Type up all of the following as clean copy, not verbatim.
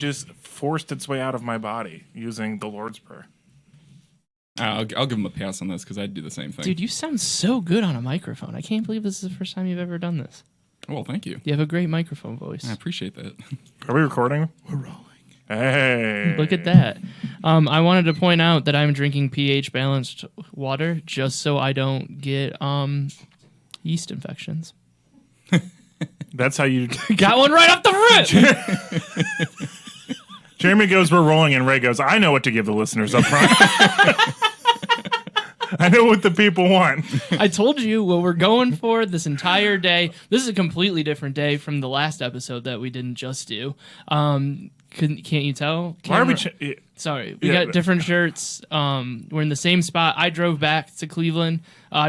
just forced its way out of my body using the Lord's Prayer. I'll give him a pass on this because I'd do the same thing. Dude, you sound so good on a microphone. I can't believe this is the first time you've ever done this. Well, thank you. You have a great microphone voice. I appreciate that. Are we recording? We're rolling. Hey. Look at that. I wanted to point out that I'm drinking pH balanced water just so I don't get yeast infections. That's how you... Got one right off the rip! Jeremy goes, we're rolling, and Ray goes, I know what to give the listeners up front. I know what the people want. I told you what we're going for this entire day. This is a completely different day from the last episode that we didn't just do. Can't you tell? Why are we... Sorry, we got different shirts. We're in the same spot. I drove back to Cleveland,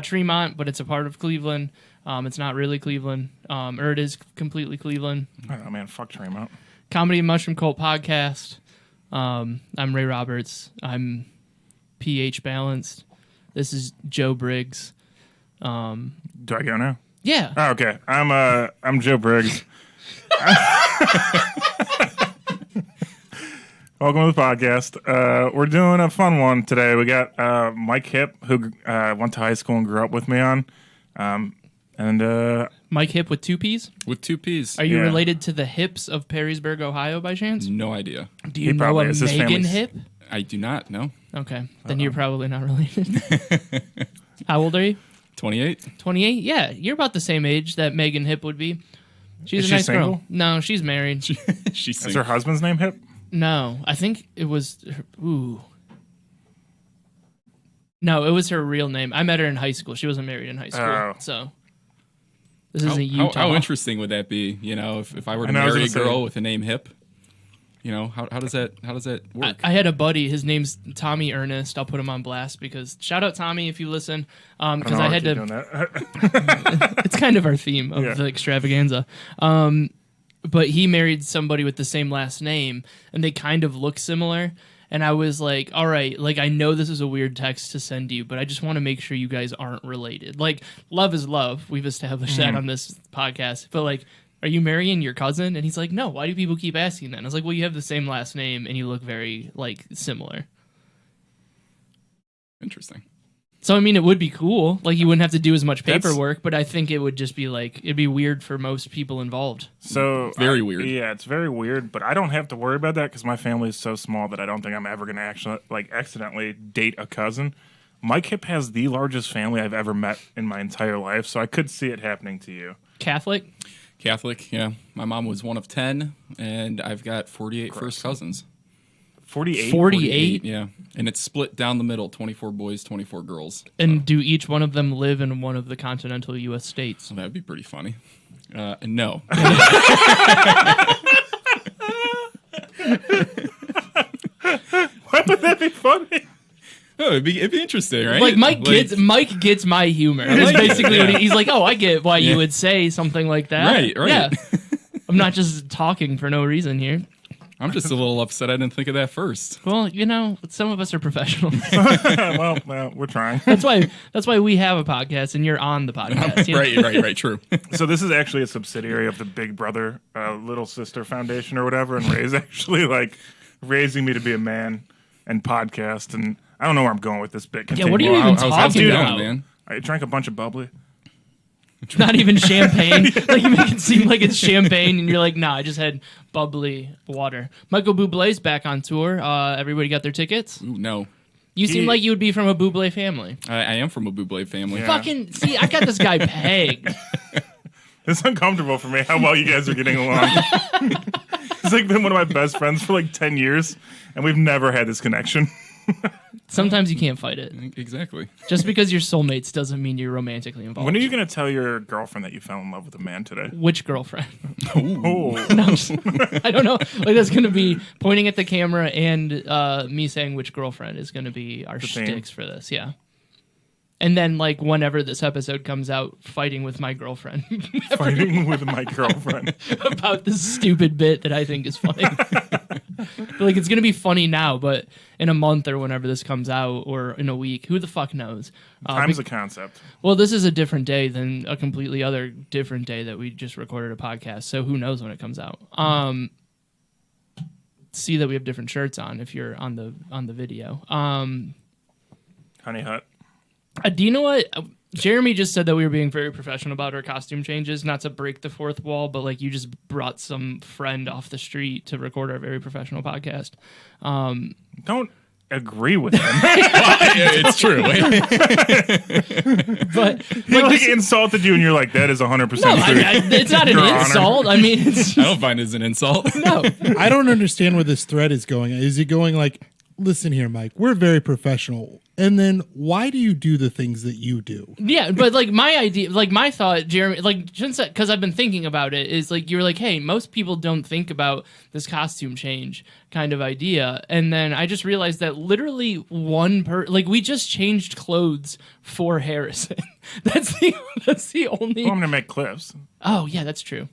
Tremont, but it's a part of Cleveland. It's not really Cleveland, or it is completely Cleveland. Oh, man, fuck Tremont. Comedy and Mushroom Cult podcast. I'm Ray Roberts. I'm pH balanced. This is Joe Briggs. Do I go now? Yeah. Oh, okay. I'm Joe Briggs. Welcome to the podcast. We're doing a fun one today. We got Mike Hipp, who went to high school and grew up with me on. Mike Hipp with two P's? With two P's. Are you related to the Hipps of Perrysburg, Ohio, by chance? No idea. Do you know a Megan Hipp? I do not, no. Okay, then you're probably not related. How old are you? 28. 28? Yeah, you're about the same age that Megan Hipp would be. She's Is a she nice single? girl. No, she's married. She's Is her husband's name Hipp? No, I think it was... Ooh. No, it was her real name. I met her in high school. She wasn't married in high school, so... This isn't Utah. How interesting would that be? You know, if I were to marry a girl with the name Hipp, you know, how does that work? I had a buddy. His name's Tommy Ernest. I'll put him on blast because shout out Tommy if you listen. Because I had to. Doing that. It's kind of our theme of the extravaganza. But he married somebody with the same last name, and they kind of look similar. And I was like, all right, like, I know this is a weird text to send you, but I just want to make sure you guys aren't related. Like, love is love. We've established that on this podcast. But, like, are you marrying your cousin? And he's like, no, why do people keep asking that? And I was like, well, you have the same last name, and you look very, like, similar. Interesting. So, I mean, it would be cool. Like, you wouldn't have to do as much paperwork, but I think it would just be, like, it'd be weird for most people involved. So very weird. Yeah, it's very weird, but I don't have to worry about that because my family is so small that I don't think I'm ever going to actually, like, accidentally date a cousin. Mike Hipp has the largest family I've ever met in my entire life, so I could see it happening to you. Catholic, yeah. My mom was one of 10, and I've got 48 first cousins. 48? 48? Yeah. And it's split down the middle, 24 boys, 24 girls. And do each one of them live in one of the continental U.S. states? So that would be pretty funny. No. Why would that be funny? Oh, it'd be interesting, right? Like Mike gets my humor. That's basically what he's like. Oh, I get why you would say something like that. Right. Yeah. I'm not just talking for no reason here. I'm just a little upset I didn't think of that first. Well, you know, some of us are professionals. well, we're trying. That's why we have a podcast and you're on the podcast. You know? Right, true. So this is actually a subsidiary of the Big Brother Little Sister Foundation or whatever, and Ray's actually like raising me to be a man and podcast, and I don't know where I'm going with this bit. Yeah, what are you even talking about? Man? I drank a bunch of bubbly. Not even champagne. Like you make it seem like it's champagne, and you're like, nah, I just had bubbly water. Michael Bublé's back on tour. Everybody got their tickets? Ooh, no. You seem like you would be from a Bublé family. I am from a Bublé family. Yeah. Fucking, see, I got this guy pegged. It's uncomfortable for me how well you guys are getting along. He's like been one of my best friends for like 10 years, and we've never had this connection. Sometimes you can't fight it. Exactly. Just because you're soulmates doesn't mean you're romantically involved. When are you going to tell your girlfriend that you fell in love with a man today? Which girlfriend? Oh. No, I don't know. Like that's going to be pointing at the camera and me saying which girlfriend is going to be our shticks for this. Yeah. And then, like, whenever this episode comes out, fighting with my girlfriend. Fighting with my girlfriend. About this stupid bit that I think is funny. Like, it's going to be funny now, but in a month or whenever this comes out, or in a week, who the fuck knows? Time's a concept. Well, this is a different day than a completely other different day that we just recorded a podcast, so who knows when it comes out. see that we have different shirts on if you're on the video. Honey Hut. Do you know what? Jeremy just said that we were being very professional about our costume changes, not to break the fourth wall, but like you just brought some friend off the street to record our very professional podcast. Don't agree with him. It's true. But he like insulted you, and you're like, that is 100% true. It's not an insult. I mean, it's just, I don't find it as an insult. no. I don't understand where this thread is going. Is he going like, listen here, Mike, we're very professional. And then why do you do the things that you do? Yeah, but like my idea, like my thought, Jeremy, like because I've been thinking about it, is like you're like, hey, most people don't think about this costume change kind of idea, and then I just realized that literally like we just changed clothes for Harrison. that's the only. Well, I'm gonna make clips. Oh yeah, that's true.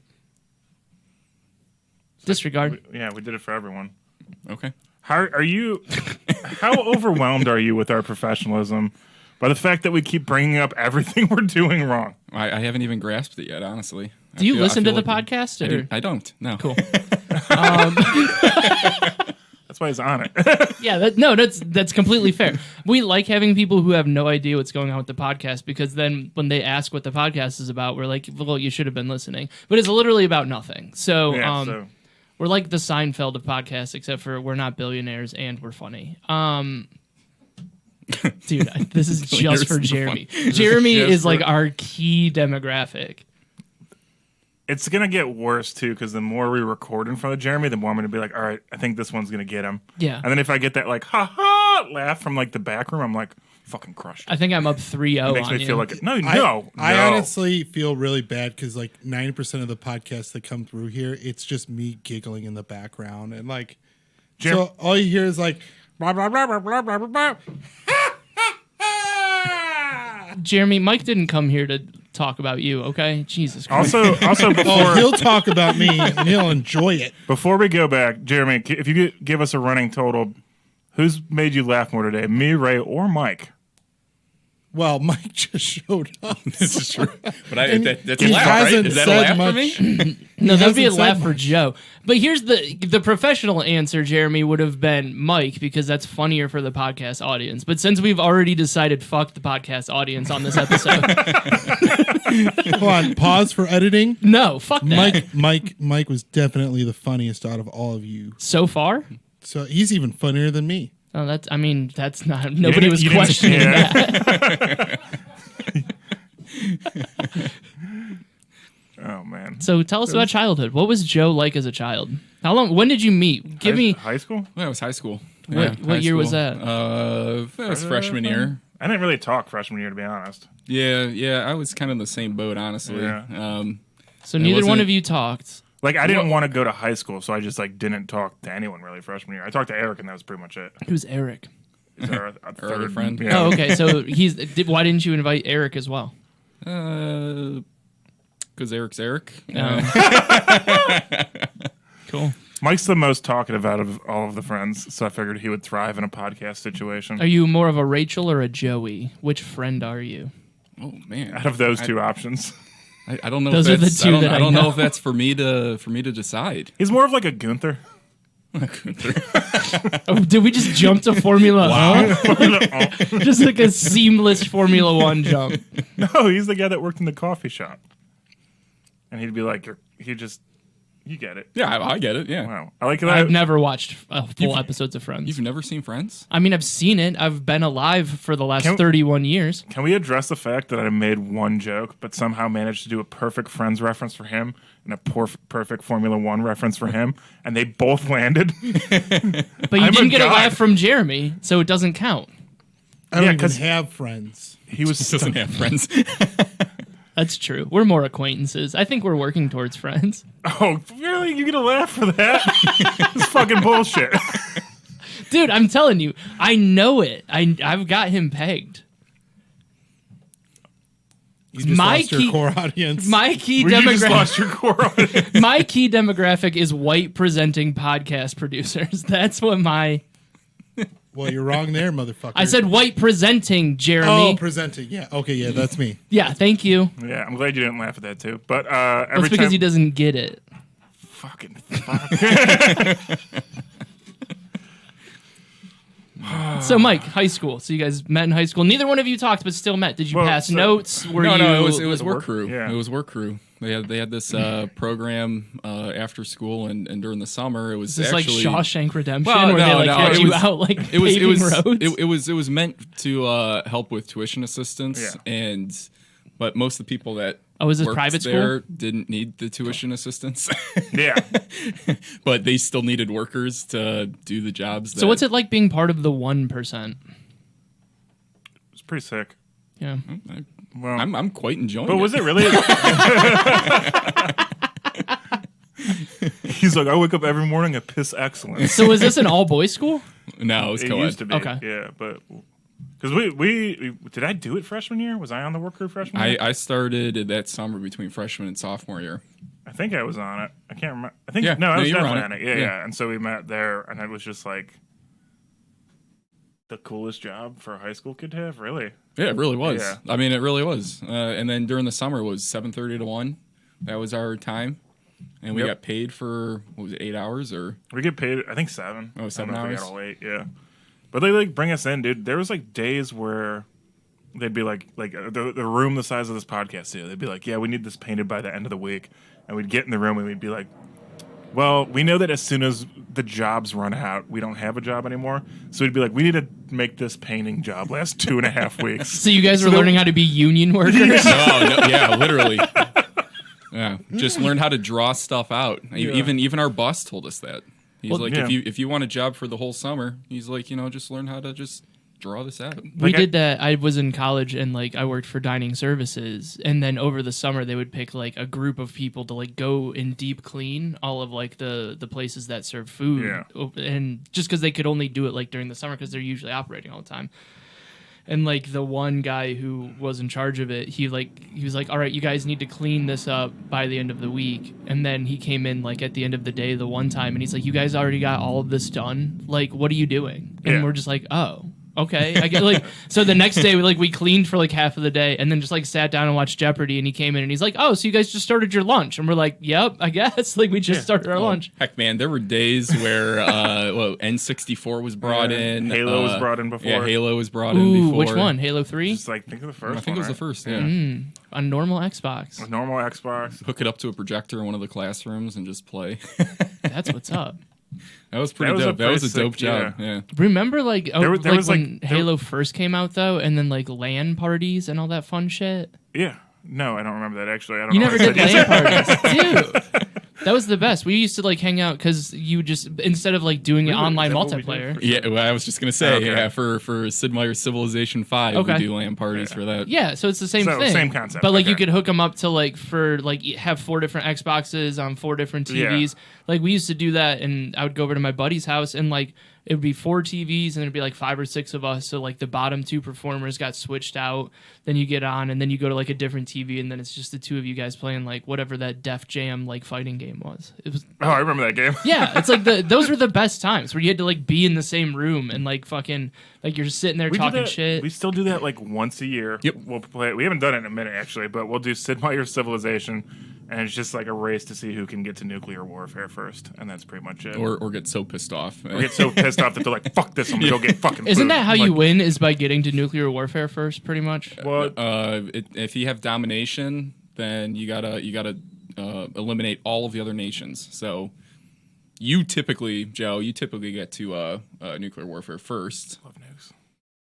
Disregard. We did it for everyone. Okay. How overwhelmed are you with our professionalism by the fact that we keep bringing up everything we're doing wrong? I haven't even grasped it yet, honestly. Do you listen to the podcast? I don't. No. Cool. That's why he's on it. Yeah, that's completely fair. We like having people who have no idea what's going on with the podcast, because then when they ask what the podcast is about, we're like, well, you should have been listening. But it's literally about nothing. So, we're like the Seinfeld of podcasts, except for we're not billionaires and we're funny. Dude, this is just for Jeremy. Jeremy is like our key demographic. It's going to get worse, too, because the more we record in front of Jeremy, the more I'm going to be like, all right, I think this one's going to get him. Yeah. And then if I get that, like, ha-ha laugh from, like, the back room, I'm like, fucking crushed. I think I'm up 3-0 It makes on me you. feel like, no. I honestly feel really bad because, like, 90% of the podcasts that come through here, it's just me giggling in the background. And, like, so all you hear is, like, blah, blah, blah, blah, blah, blah, blah. Jeremy, Mike didn't come here to talk about you, okay? Jesus Christ. Also before he'll talk about me and he'll enjoy it. Before we go back, Jeremy, if you could give us a running total, who's made you laugh more today, me, Ray, or Mike? Well, Mike just showed up. This is true. But that's he a laugh, right? hasn't Is that a said laugh much. for me? No, that'd be a hasn't laugh said for much. Joe. But here's the professional answer, Jeremy, would have been Mike, because that's funnier for the podcast audience. But since we've already decided fuck the podcast audience on this episode. Hold on, pause for editing. No, fuck that. Mike was definitely the funniest out of all of you. So far? So he's even funnier than me. Oh, that's not, nobody was questioning that. Oh man. So tell us about childhood. What was Joe like as a child? When did you meet? Give me high school? Well, it was high school. What year was that? That was freshman year. I didn't really talk freshman year, to be honest. Yeah, I was kind of in the same boat, honestly. Yeah. So neither one of you talked. Like, I didn't want to go to high school, so I just, like, didn't talk to anyone really freshman year. I talked to Eric, and that was pretty much it. Who's Eric? He's our Our other friend. Yeah. Oh, okay. So why didn't you invite Eric as well? Because Eric's Eric. Cool. Mike's the most talkative out of all of the friends, so I figured he would thrive in a podcast situation. Are you more of a Rachel or a Joey? Which friend are you? Oh man! Out of those two options. I don't know. Those if are the that's, two I don't, that I don't I know know. if that's for me to decide. He's more of like a Gunther. Oh, did we just jump to Formula One? Just like a seamless Formula One jump. No, he's the guy that worked in the coffee shop. And he'd be like, you get it. Yeah, I get it. Yeah. Wow. I like that. I've never watched full episodes of Friends. You've never seen Friends? I mean, I've seen it. I've been alive for the last Can- 31 years. Can we address the fact that I made one joke, but somehow managed to do a perfect Friends reference for him and a perfect Formula One reference for him, and they both landed? But you I'm didn't a get a god. laugh from Jeremy, so it doesn't count. I don't Yeah, even 'cause- have friends. He was He doesn't have friends. That's true. We're more acquaintances. I think we're working towards friends. Oh, really? You get a laugh for that? It's fucking bullshit. Dude, I'm telling you, I know it. I've got him pegged. You just My lost your key- core audience. My key You just demographic. lost your core audience. My key demographic is white presenting podcast producers. That's what my. Well, you're wrong there, motherfucker. I said white presenting, Jeremy. Oh, presenting. Yeah. Okay. Yeah, that's me. Yeah, thank you. Yeah, I'm glad you didn't laugh at that too. But That's every because time, he doesn't get it. fucking fuck. So, Mike, high school. So you guys met in high school. Neither one of you talked, but still met. Did you pass notes? No, it was work crew. Yeah. It was work crew. They had this program after school and during the summer. It was actually like Shawshank Redemption, where they had you out like paving roads. It was meant to help with tuition assistance, but most of the people that was this private there school? Didn't need the tuition assistance. Yeah, but they still needed workers to do the jobs. So what's it like being part of the 1%? It's pretty sick. Yeah. Well, I'm quite enjoying it. But was it really? He's like, I wake up every morning and piss excellence. So was this an all-boys school? No, it was co-ed. It used to be. Okay. Yeah, but because we did I do it freshman year? Was I on the work crew freshman year? I started that summer between freshman and sophomore year. I think I was on it. I can't remember. I think I was definitely on it. Yeah. And so we met there, and it was just like the coolest job for a high school kid to have, really. Yeah, it really was. Yeah. I mean, it really was. And then during the summer, it was 7:30 to 1. That was our time. And we got paid for, 8 hours? Or we get paid, I think 7. Oh, 7 hours? We got all 8, yeah. But they, bring us in, dude. There was, days where they'd be the room the size of this podcast studio. They'd be like, yeah, we need this painted by the end of the week. And we'd get in the room and we'd be like, well, we know that as soon as the jobs run out, we don't have a job anymore. So we'd be like, we need to make this painting job last 2.5 weeks. So you guys were learning how to be union workers? Yeah, literally. Yeah, just learn how to draw stuff out. Yeah. Even our boss told us that. He's if you want a job for the whole summer, he's like, just learn how to just draw this out. We did that. I was in college and I worked for dining services, and then over the summer they would pick a group of people to go and deep clean all of the places that serve food. Yeah. And just because they could only do it during the summer because they're usually operating all the time. And the one guy who was in charge of it, he was like, all right, you guys need to clean this up by the end of the week. And then he came in at the end of the day the one time and he's like, you guys already got all of this done? What are you doing? And we're just like, oh. Okay, I get so the next day we cleaned for half of the day and then just sat down and watched Jeopardy, and he came in and he's like, oh, so you guys just started your lunch? And we're like, yep, I guess we just started our lunch. Heck, man, there were days where N64 was brought in, Halo was brought in before. Yeah, Halo was brought in before. Which one? Halo 3? Just think of the first one. I think it was the first. Yeah, on normal Xbox. A normal Xbox. Hook it up to a projector in one of the classrooms and just play. That's what's up. That was pretty dope. That was a dope job. Yeah. Remember, when Halo first came out, though, and then LAN parties and all that fun shit. Yeah. No, I don't remember that actually. I don't. You never did LAN parties, dude. That was the best. We used to hang out because you just instead of doing online multiplayer. Yeah, well, I was just gonna say for Sid Meier's Civilization 5, we do LAN parties for that. Yeah, so it's the same thing, same concept. But you could hook them up to have 4 different Xboxes on 4 different TVs. Yeah. We used to do that, and I would go over to my buddy's house and it would be 4 TVs, and there'd be 5 or 6 of us. So the bottom 2 performers got switched out. Then you get on, and then you go to a different TV, and then it's just the 2 of you guys playing whatever that Def Jam fighting game was. It was. Oh, I remember that game. Yeah, it's those were the best times where you had to be in the same room and fucking you're just sitting there talking shit. We still do that once a year. Yep. We'll play. We haven't done it in a minute actually, but we'll do Sid Meier's Civilization. And it's just a race to see who can get to nuclear warfare first, and that's pretty much it. Or get so pissed off. Or get so pissed off that they're like, "Fuck this! I'm gonna go get fucking." Isn't food. that how you win? Is by getting to nuclear warfare first, pretty much. Well, if you have domination, then you gotta eliminate all of the other nations. So you typically, Joe, get to nuclear warfare first. Love nukes.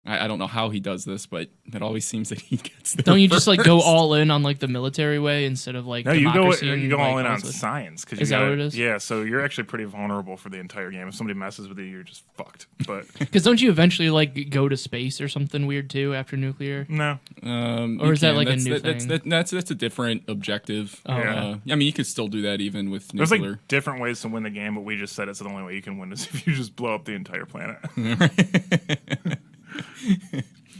I don't know how he does this, but it always seems that he gets there. Don't you first. just go all in on the military way instead of no, democracy? You go all in on science is that what it is? Yeah, so you're actually pretty vulnerable for the entire game. If somebody messes with you, you're just fucked. But because don't you eventually go to space or something weird too after nuclear? No, or is that a new thing? That's a different objective. Oh, I mean, you could still do that even with there's nuclear. Different ways to win the game, but we just said it's the only way you can win is if you just blow up the entire planet.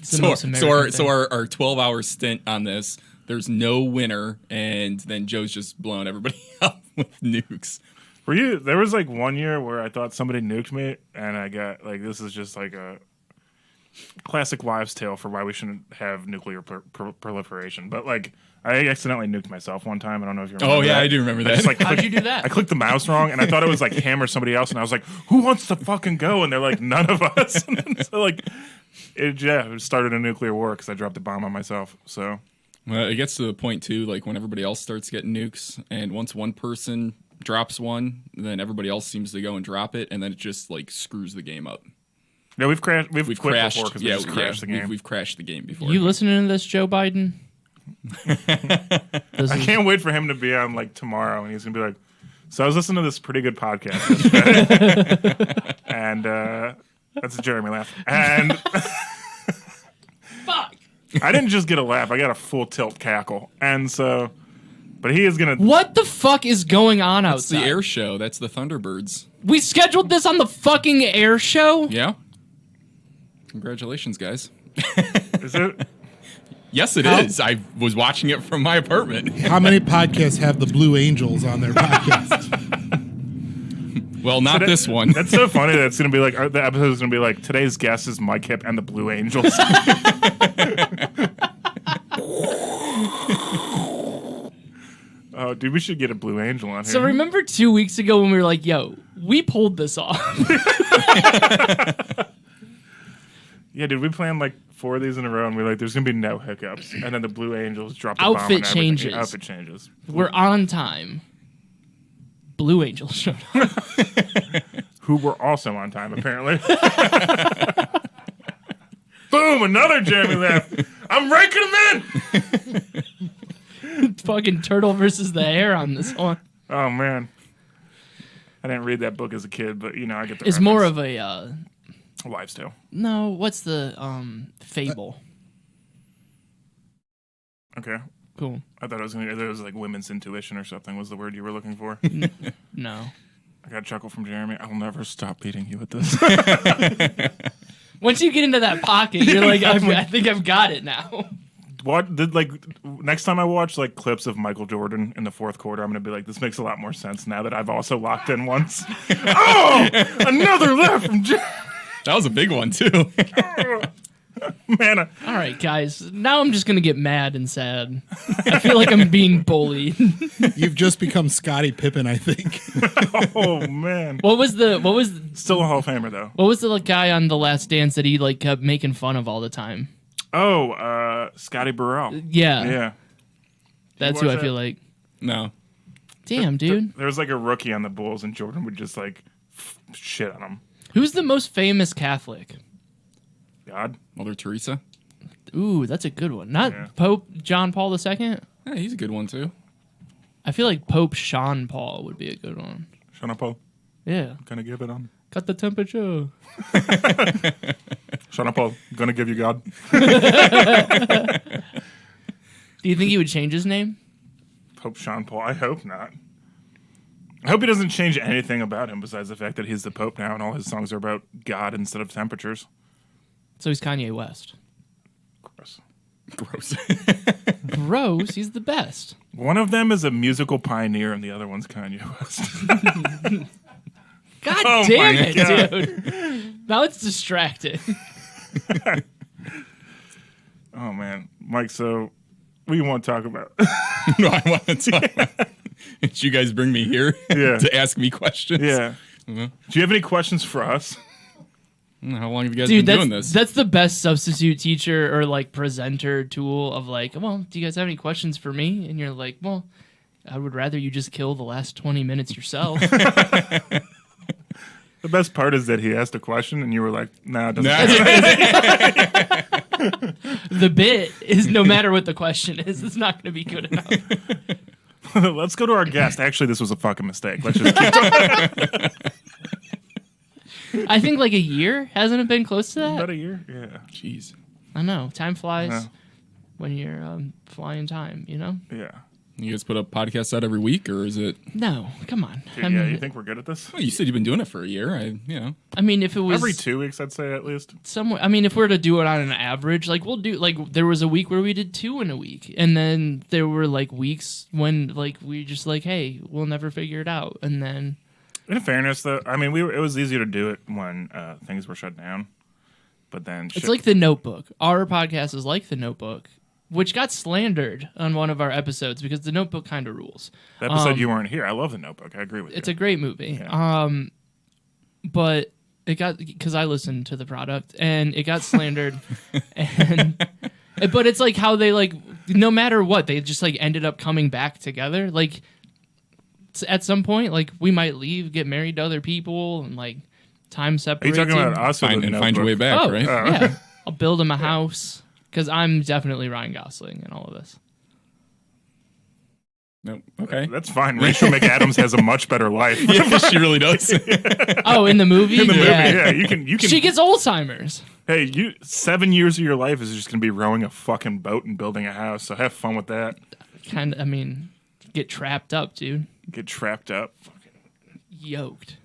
So our 12-hour stint on this, there's no winner, and then Joe's just blowing everybody up with nukes. Were you? There was 1 year where I thought somebody nuked me, and I got this is just classic wives' tale for why we shouldn't have nuclear proliferation. But like, I accidentally nuked myself one time. I don't know if you remember. Oh yeah, that. I do remember that. Just, like, How'd you do that? I clicked the mouse wrong, and I thought it was like him or somebody else, and I was like, "Who wants to fucking go?" And they're like, "None of us." And so like, it started a nuclear war because I dropped a bomb on myself. So. Well, it gets to the point too, like when everybody else starts getting nukes, and once one person drops one, then everybody else seems to go and drop it, and then it just like screws the game up. Yeah, we've crashed. We've quit crashed before because we just crashed the game. We've crashed the game before. You listening to this, Joe Biden? I can't wait for him to be on like tomorrow, and he's gonna be like, "So I was listening to this pretty good podcast yesterday," and that's a Jeremy laugh. And Fuck. I didn't just get a laugh; I got a full tilt cackle. And so, but he is gonna. What the fuck is going on It's outside? the air show. That's the Thunderbirds. We scheduled this on the fucking air show? Yeah. Congratulations, guys. Is it? Yes, it is. I was watching it from my apartment. How many podcasts have the Blue Angels on their podcast? Well, not this one. That's so funny that it's gonna be like the episode is gonna be like today's guest is Mike Hipp and the Blue Angels. Oh, dude, we should get a Blue Angel on here. So remember 2 weeks ago when we were like, yo, we pulled this off. Yeah, dude, we planned like 4 of these in a row, and we're like, there's gonna be no hiccups, and then the Blue Angels drop the bomb Outfit and everything. changes. Outfit changes. We're on time. Blue Angel showed up. Who were also on time, apparently. Boom! Another Jeremy laugh. I'm raking them in. Fucking turtle versus the hare on this one. Oh man, I didn't read that book as a kid, but you know I get the. It's reference. more of a Wives' Tale. no. What's the fable? Okay, Cool. I thought it was like women's intuition or something was the word you were looking for. No. I got a chuckle from Jeremy. I'll never stop beating you at this. Once you get into that pocket, you're like, I think I've got it now. What did like next time I watch like clips of Michael Jordan in the fourth quarter, I'm gonna be like, this makes a lot more sense now that I've also locked in once. Oh, another laugh from Jeremy. That was a big one, too. Man, All right, guys. Now I'm just gonna get mad and sad. I feel like I'm being bullied. You've just become Scottie Pippen, I think. oh man. What was Still a Hall of Famer though. what was the like, guy on The Last Dance that he like kept making fun of all the time? Oh, Scotty Burrell. Yeah, Yeah. that's You who I watch feel that? like. No. Damn, dude. There was like a rookie on the Bulls, and Jordan would just like shit on him. Who's the most famous Catholic? God. Mother Teresa. Ooh, that's a good one. Not Yeah. Pope John Paul II. Yeah, he's a good one, too. I feel like Pope Sean Paul would be a good one. Shut up, Paul. Yeah. Gonna give it on. Cut the temperature. Shut up, Paul. Gonna give you God. Do you think he would change his name? Pope Sean Paul. I hope not. I hope he doesn't change anything about him besides the fact that he's the Pope now and all his songs are about God instead of temperatures. So he's Kanye West. Gross. Gross. Gross. He's the best. One of them is a musical pioneer and the other one's Kanye West. God Oh damn my it, God. dude. Now it's distracting. Oh, man. Mike, so what do you want to talk about? No, I want to talk about. Did you guys bring me here Yeah. to ask me questions? Yeah. Do you have any questions for us? How long have you guys Dude, been doing this? that's the best substitute teacher or like presenter tool of like, well, do you guys have any questions for me? And you're like, well, I would rather you just kill the last 20 minutes yourself. The best part is that he asked a question and you were like, nah, it doesn't Nah. The bit is no matter what the question is, it's not going to be good enough. Let's go to our guest. Actually, this was a fucking mistake. Let's just keep talking. I think like a year. Hasn't it been close to that? About a year? Yeah. Jeez. I know. Time flies Yeah. when you're flying time, you know? Yeah. You guys put up podcasts out every week, or is it? No, come on. Dude, I yeah, mean, you think we're good at this? Well, you said you've been doing it for a year. I mean, if it was Every 2 weeks, I'd say at least. somewhere, I mean, if we're to do it on an average, like we'll do, like there was a week where we did 2 in a week, and then there were like weeks when like we just like, hey, we'll never figure it out, and then In fairness, though, I mean, it was easier to do it when things were shut down. But then it's like The Notebook. Our podcast is like The Notebook, which got slandered on one of our episodes because The Notebook kind of rules. The episode you weren't here. I love The Notebook. I agree with you. It's a great movie. Yeah. But it got, because I listened to the product, and it got slandered. But it's like how they, like, no matter what, they just, like, ended up coming back together. Like, at some point, like, we might leave, get married to other people, and, like, time Are you separates. talking about us or Find your way back, right? Yeah. I'll build him a house, because I'm definitely Ryan Gosling in all of this. Nope. Okay. That's fine. Rachel McAdams has a much better life. Yeah, she really does. Oh, in the movie? In the movie, yeah. You can. She gets Alzheimer's. Hey, 7 years of your life is just going to be rowing a fucking boat and building a house. So have fun with that. Kind of, I mean, get trapped up, dude. Get trapped up. Yoked.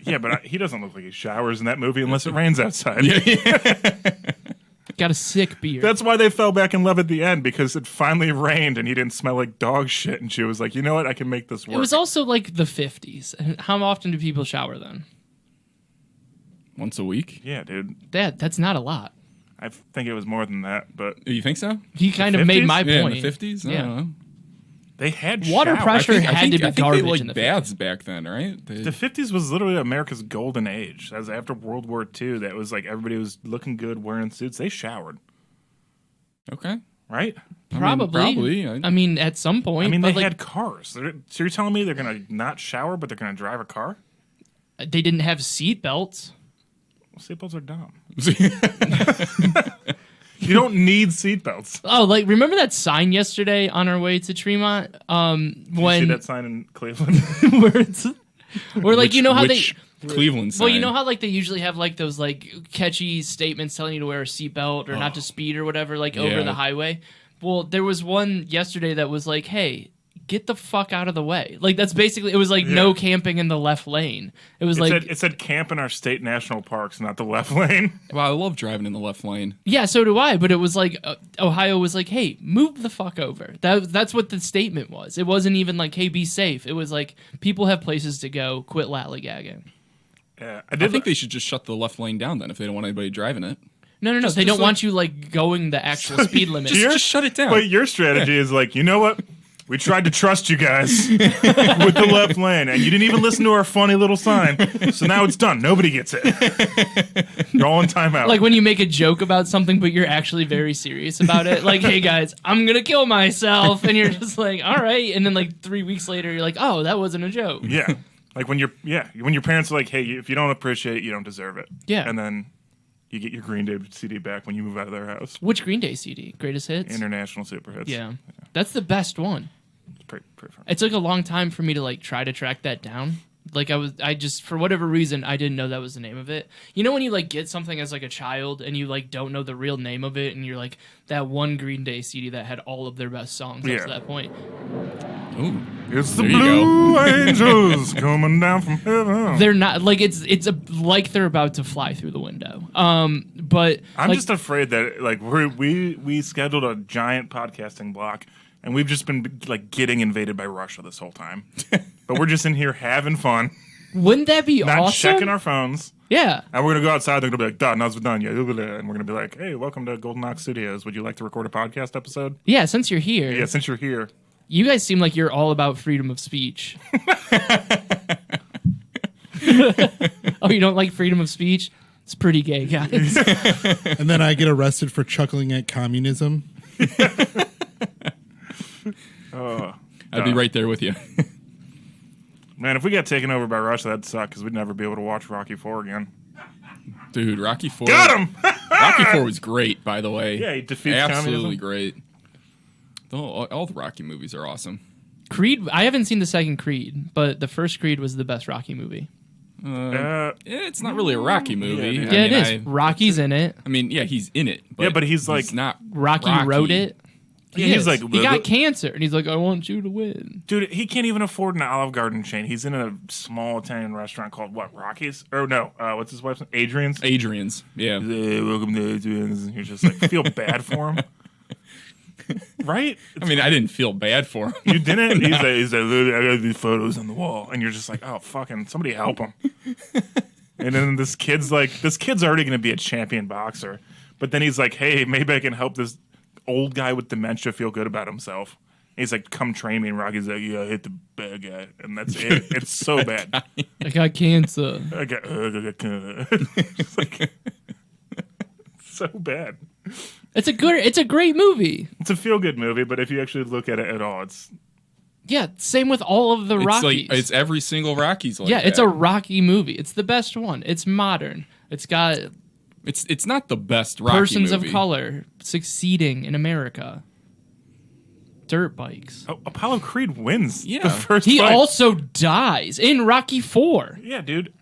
Yeah, but he doesn't look like he showers in that movie unless it rains outside. Got a sick beard. That's why they fell back in love at the end, because it finally rained and he didn't smell like dog shit. And she was like, you know what? I can make this work. It was also like the 50s. And how often do people shower then? Once a week? Yeah, dude. That's not a lot. I think it was more than that, but You think so? He kind of made my Yeah, point. in the 50s? I Yeah. don't know. they had Water showers. pressure had to be I think garbage they in the liked baths back then, right? The 50s was literally America's golden age. That was after World War II. That was like everybody was looking good, wearing suits. They showered, Okay. right? Probably. I mean, at some point. I mean, but they like, had cars. So you're telling me they're going to not shower, but they're going to drive a car? they didn't have seat belts. Well, seatbelts are dumb. You don't need seatbelts. Oh, like, remember that sign yesterday on our way to Tremont? Did you see that sign in Cleveland? where like, you know how they... Cleveland sign. Well, you know how like they usually have like those like catchy statements telling you to wear a seatbelt or not to speed or whatever, like over Yeah. the highway. Well, there was one yesterday that was like, "Hey, get the fuck out of the way." Like that's basically it was like no camping in the left lane. It was it said camp in our state national parks, not the left lane. Wow, I love driving in the left lane. yeah, so do I. But it was like Ohio was like, "Hey, move the fuck over." That's what the statement was. It wasn't even like, "Hey, be safe." It was like people have places to go. Quit lollygagging. Yeah, I think they should just shut the left lane down then if they don't want anybody driving it. No. They don't want you like going the actual speed limit. Just shut it down. But your strategy is like, you know what? We tried to trust you guys with the left lane, and you didn't even listen to our funny little sign. So now it's done. Nobody gets it. You're all in timeout. Like when you make a joke about something, but you're actually very serious about it. Like, hey guys, I'm gonna kill myself, and you're just like, all right. And then like 3 weeks later, you're like, oh, that wasn't a joke. Yeah. Like when your parents are like, hey, if you don't appreciate it, you don't deserve it. Yeah. And then you get your Green Day CD back when you move out of their house. Which Green Day CD? Greatest Hits? International Super Hits. Yeah. That's the best one. It's pretty fun. It took a long time for me to like try to track that down. Like I just for whatever reason I didn't know that was the name of it. You know when you like get something as like a child and you like don't know the real name of it and you're like that one Green Day CD that had all of their best songs up to that point. Ooh. It's the There you Blue Angels coming down from heaven. They're not like like they're about to fly through the window. But I'm like, just afraid that like we scheduled a giant podcasting block and we've just been like getting invaded by Russia this whole time. But we're just in here having fun, wouldn't that be not awesome? checking our phones. Yeah. And we're gonna go outside. They're gonna be like, "Done, that's done." Yeah, and we're gonna be like, "Hey, welcome to Golden Ox Studios. Would you like to record a podcast episode?" Yeah, since you're here. Yeah, since you're here. You guys seem like you're all about freedom of speech. Oh, you don't like freedom of speech? It's pretty gay, guys. And then I get arrested for chuckling at communism. I'd be right there with you. Man, if we got taken over by Russia, that'd suck because we'd never be able to watch Rocky IV again. Dude, Rocky IV. Got him! Rocky IV was great, by the way. Yeah, he defeats Absolutely communism. great. All the Rocky movies are awesome. Creed, I haven't seen the second Creed, but the first Creed was the best Rocky movie. It's not really a Rocky movie. Yeah, Yeah, it is. Rocky's in it. I mean, yeah, he's in it. But Yeah, but he's like- not Rocky wrote it. Yeah, he's like, he got cancer, and he's like, I want you to win. dude, he can't even afford an Olive Garden chain. He's in a small Italian restaurant called what? Rocky's? Or no, what's his wife's name? Adrian's. Adrian's. Yeah. Hey, welcome to Adrian's. And you're just like, feel bad for him, right? I mean, I didn't feel bad for him. You didn't. He's like, I got these photos on the wall, and you're just like, oh, fucking, somebody help him. And then this kid's already going to be a champion boxer. But then he's like, hey, maybe I can help this old guy with dementia feel good about himself. And he's like, come train me. And Rocky's like, yeah, I hit the bad guy. And that's it. It's so bad. I got cancer. I got it's like, so bad. It's a great movie. It's a feel-good movie, but if you actually look at it at all, it's... Yeah, same with all of the Rockies. It's every single Rockies like yeah, that. it's a Rocky movie. It's the best one. It's modern. It's got It's not the best Rocky persons movie. of color succeeding in America. Dirt bikes. Oh, Apollo Creed wins Yeah. the first He fight. also dies in Rocky 4. Yeah, dude.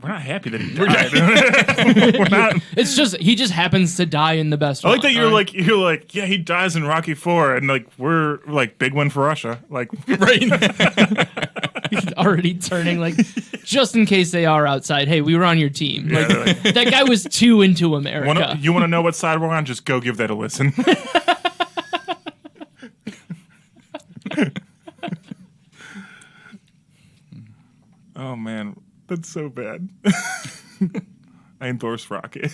We're not happy that he died. We're not... It's just he just happens to die in the best I like one. that you're like, yeah, he dies in Rocky 4, and like we're like big win for Russia, like Right. He's already turning like just in case they are outside. Hey, we were on your team. Like, that guy was too into America. you want to know what side we're on? Just go give that a listen. Oh man, that's so bad. I endorse Rocky.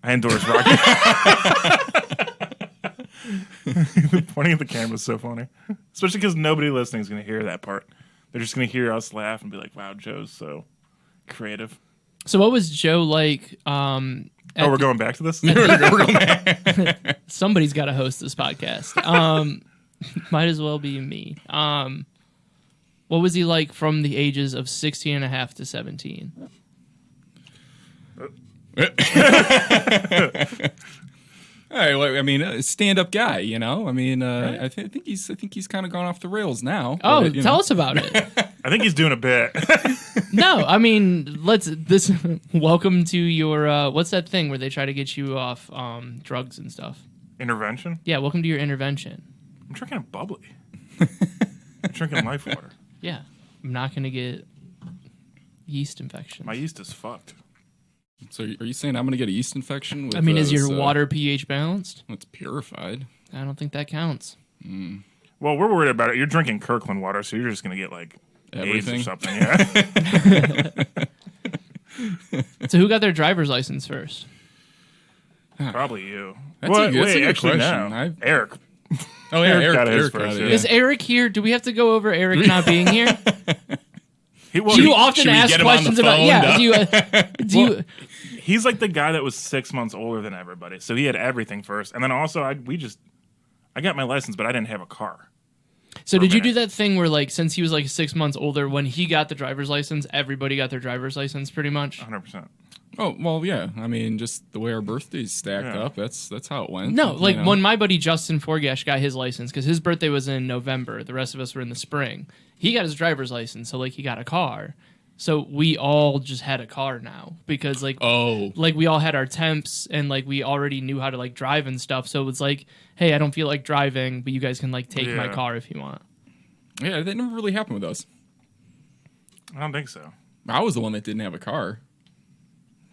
I endorse Rocky. Pointing at the camera is so funny, especially because nobody listening is going to hear that part. They're just going to hear us laugh and be like, "Wow, Joe's so creative." So what was Joe like? We're going back to this. Somebody's got to host this podcast. Might as well be me. What was he like from the ages of 16 and a half to 17? I mean, a stand-up guy, you know. I mean, I think he's kind of gone off the rails now. Oh, but, tell us about it. I think he's doing a bit. No, I mean, welcome to your, what's that thing where they try to get you off drugs and stuff? Intervention? Yeah, welcome to your intervention. I'm drinking a bubbly. I'm drinking life water. Yeah, I'm not going to get yeast infection. My yeast is fucked. So are you saying I'm going to get a yeast infection? With, I mean, is your this, water pH balanced? It's purified. I don't think that counts. Well, we're worried about it. You're drinking Kirkland water, so you're just going to get like Everything? AIDS or something. Yeah. So who got their driver's license first? Probably you. That's a good actually, question. no. Eric. Oh, yeah, Eric got his Eric first, got it, yeah. yeah. Is Eric here? Do we have to go over Eric not being here? Do you should often we ask get him on the questions about? phone Yeah. Do you? He's like the guy that was 6 months older than everybody, so he had everything first. And then also, I got my license, but I didn't have a car. So did you do that thing where, like, since he was like 6 months older, when he got the driver's license, everybody got their driver's license, pretty much? 100%. Oh, well, yeah. I mean, just the way our birthdays stacked up, that's how it went. No, like you know? when my buddy Justin Forgash got his license, because his birthday was in November, the rest of us were in the spring. He got his driver's license, so like he got a car. So we all just had a car now because like we all had our temps and like we already knew how to like drive and stuff. So it's like, hey, I don't feel like driving, but you guys can like take my car if you want. Yeah, that never really happened with us. I don't think so. I was the one that didn't have a car.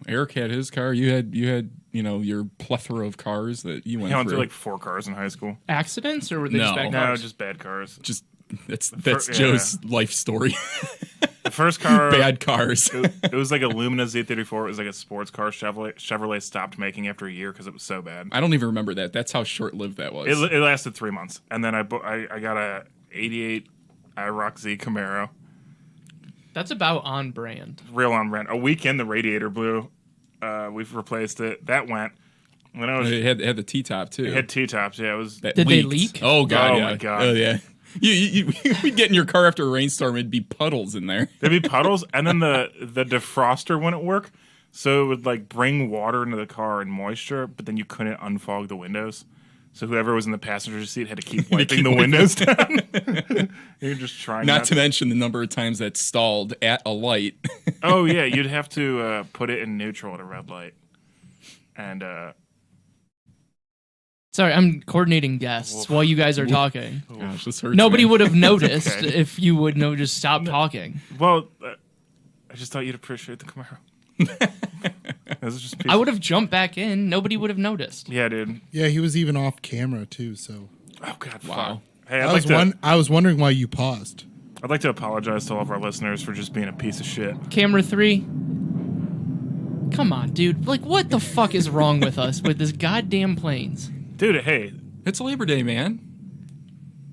Eric had his car. You had your plethora of cars that you went I went through. through like 4 cars in high school. Accidents or were they No. just bad No, cars? just bad cars. Just that's Joe's life story. The first car, Bad cars. it was like a Lumina Z34. It was like a sports car. Chevrolet stopped making after a year because it was so bad. I don't even remember that. That's how short-lived that was. It lasted 3 months, and then I got a '88 IROC Z Camaro. That's about on brand. Real on rent. A week in, the radiator blew. We've replaced it. That went. When I was, It had the T-top, too. it had T-tops. Yeah, it was. That Did they leaked. leak? Oh, God, Oh, yeah. my God. Oh, yeah. We'd get in your car after a rainstorm, it'd be puddles in there. There'd be puddles, and then the defroster wouldn't work, so it would like bring water into the car and moisture, but then you couldn't unfog the windows. So whoever was in the passenger seat had to keep wiping the windows down. You're just trying Not to mention the number of times that stalled at a light. Oh yeah, you'd have to put it in neutral at a red light, and Sorry, I'm coordinating guests while you guys are talking. Gosh, this hurts, Nobody man. would have noticed Okay. if you would know. Just stop talking. well, I just thought you'd appreciate the Camaro. This is just I would have jumped back in. Nobody would have noticed. Yeah, dude. Yeah, he was even off camera too. So Oh God, Wow. fuck. Hey, I I was wondering why you paused. I'd like to apologize to all of our listeners for just being a piece of shit. Camera 3. Come on, dude. Like, what the fuck is wrong with us with this goddamn planes? Dude, hey. It's Labor Day, man.